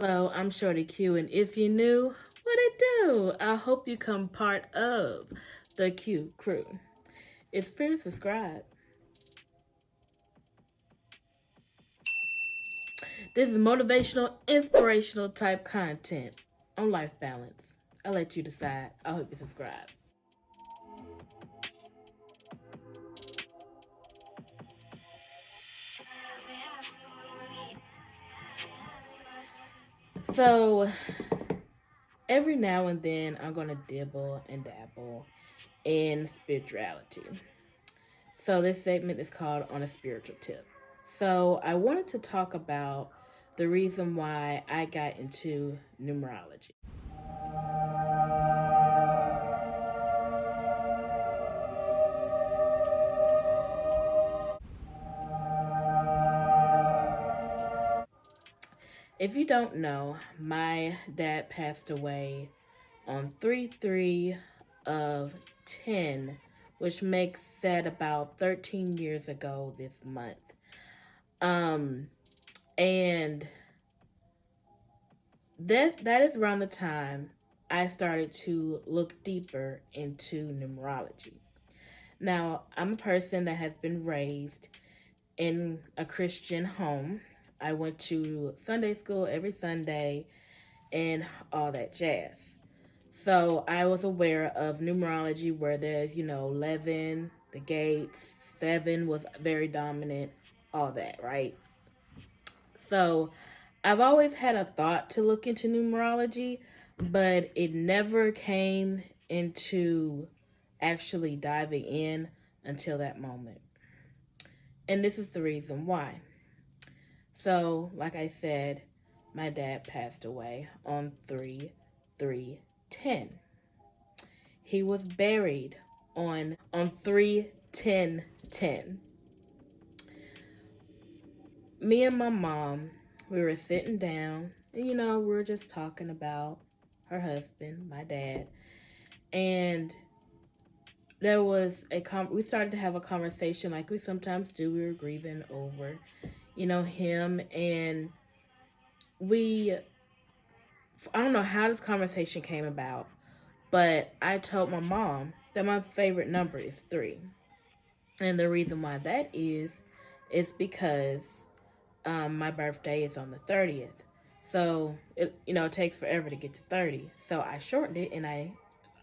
Hello, I'm Shorty Q, and if you knew what it do, I hope you come part of the Q crew. It's free to subscribe. This is motivational, inspirational type content on life balance. I'll let you decide. I hope you subscribe. So, every now and then, I'm going to dibble and dabble in spirituality. So this segment is called On a Spiritual Tip. So I wanted to talk about the reason why I got into numerology. If you don't know, my dad passed away on 3/3 of 10, which makes that about 13 years ago this month. And that is around the time I started to look deeper into numerology. Now, I'm a person that has been raised in a Christian home. I went to Sunday school every Sunday and all that jazz. So I was aware of numerology where there's, 11, the gates, 7 was very dominant, all that, right? So I've always had a thought to look into numerology, but it never came into actually diving in until that moment. And this is the reason why. So, like I said, my dad passed away on 3/3/10. He was buried on 3/10/10. Me and my mom, we were sitting down, and we were just talking about her husband, my dad, and there was we started to have a conversation like we sometimes do. We were grieving over, him, and I don't know how this conversation came about, but I told my mom that my favorite number is 3. And the reason why that is because my birthday is on the 30th. So, it takes forever to get to 30. So I shortened it, and I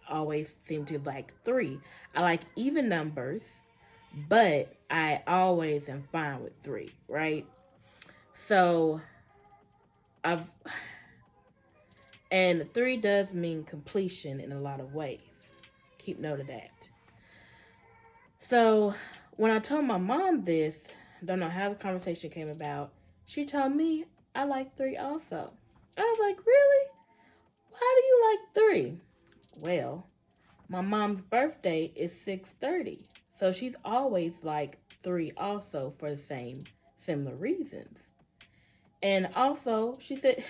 always seem to like 3. I like even numbers, but I always am fine with 3, right? So and 3 does mean completion in a lot of ways. Keep note of that. So when I told my mom this, don't know how the conversation came about, she told me I like 3 also. I was like, really? Why do you like 3? Well, my mom's birthday is 6/30. So she's always like 3 also for the similar reasons. And also, she said,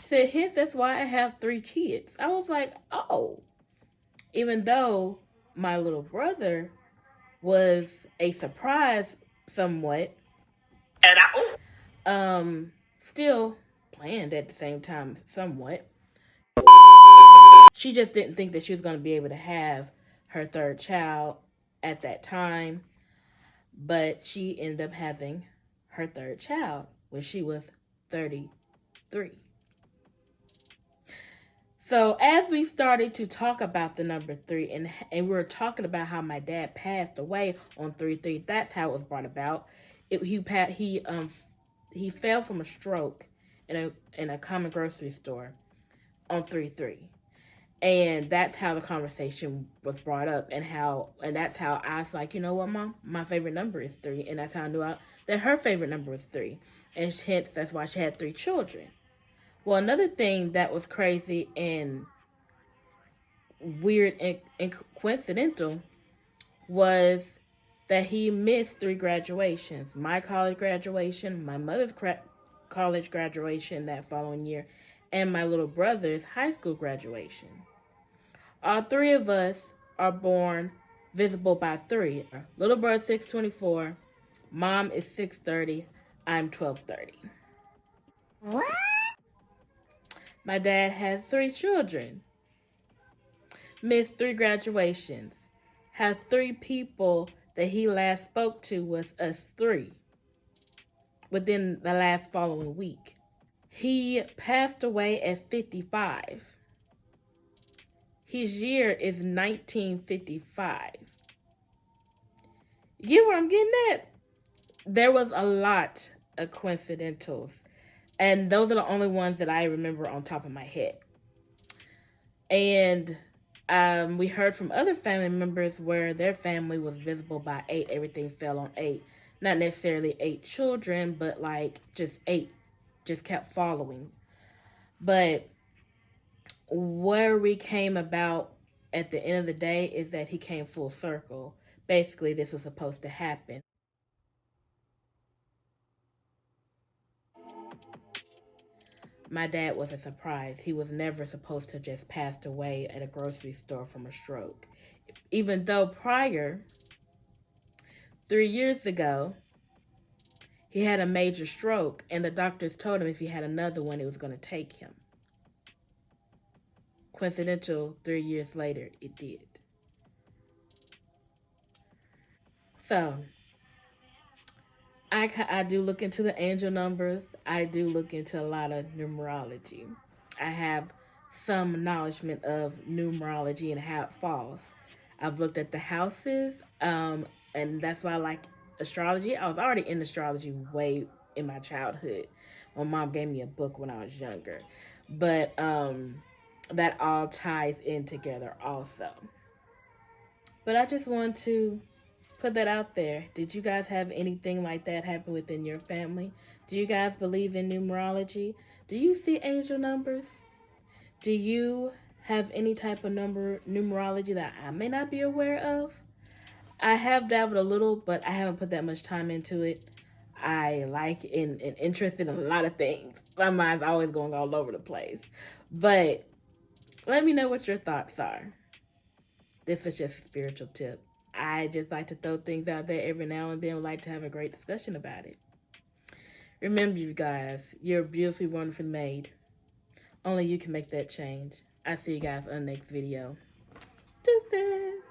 hence that's why I have 3 kids. I was like, oh. Even though my little brother was a surprise somewhat, and still planned at the same time somewhat. She just didn't think that she was going to be able to have her 3rd child at that time, but she ended up having her 3rd child when she was 33. So as we started to talk about the number 3, and we were talking about how my dad passed away on 3/3, that's how it was brought about. He fell from a stroke in a common grocery store on 3/3. And that's how the conversation was brought up, and that's how I was like, you know what, Mom, my favorite number is 3, and that's how I knew that her favorite number was 3, and hence that's why she had 3 children. Well, another thing that was crazy and weird and coincidental was that he missed 3 graduations: my college graduation, my mother's college graduation that following year, and my little brother's high school graduation. All 3 of us are born visible by 3. Little brother 6/24, mom is 6/30, I'm 12/30. What? My dad had 3 children, missed 3 graduations, had 3 people that he last spoke to was us 3 within the last following week. He passed away at 55. His year is 1955. You get where I'm getting at? There was a lot of coincidentals, and those are the only ones that I remember on top of my head. And we heard from other family members where their family was visible by 8. Everything fell on 8. Not necessarily 8 children, but like just 8 just kept following. But where we came about at the end of the day is that he came full circle. Basically, this was supposed to happen. My dad was a surprise. He was never supposed to have just passed away at a grocery store from a stroke. Even though prior, 3 years ago, he had a major stroke, and the doctors told him if he had another one, it was going to take him. Coincidental, 3 years later, it did. So, I do look into the angel numbers. I do look into a lot of numerology. I have some acknowledgement of numerology and how it falls. I've looked at the houses, and that's why I like astrology. I was already in astrology way in my childhood. My mom gave me a book when I was younger. But that all ties in together also. But I just want to put that out there. Did you guys have anything like that happen within your family? Do you guys believe in numerology? Do you see angel numbers? Do you have any type of numerology that I may not be aware of? I have dabbled a little, but I haven't put that much time into it. I like and interested in a lot of things. My mind's always going all over the place. But let me know what your thoughts are. This is just a spiritual tip. I just like to throw things out there every now and then. Would like to have a great discussion about it. Remember, you guys, you're beautifully, wonderfully made. Only you can make that change. I'll see you guys on the next video. Deuces.